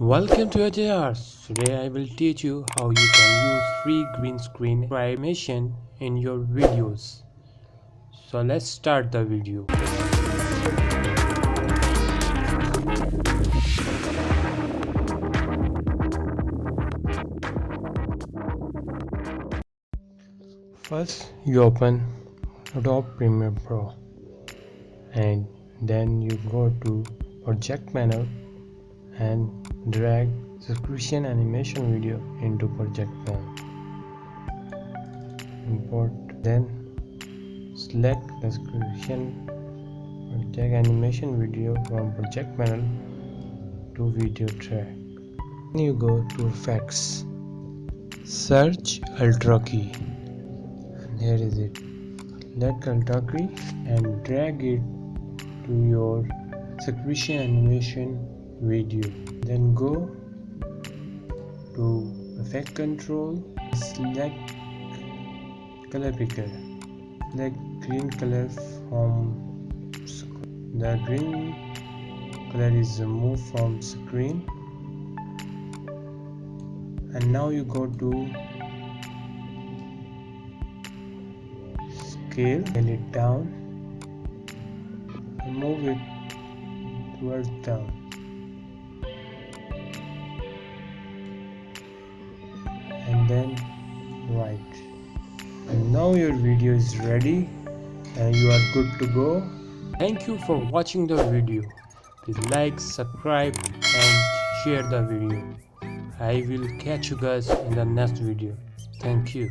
Welcome to AJRs. Today I will teach you how you can use free green screen animation in your videos. So let's start the video. First you open Adobe Premiere Pro and then you go to project panel and drag subscription animation video into project panel. Import, then select the subscription project animation video from project panel to video track. Then you go to effects, search Ultra Key, and here is it. Select Ultra Key and drag it to your subscription animation video. Then go to effect control, select color picker, select green color from the green color is removed from screen, and now you go to scale it down and move it towards down. And then right, and now your video is ready and you are good to go. Thank you for watching the video. Please like, subscribe and share the video. I will catch you guys in the next video. Thank you.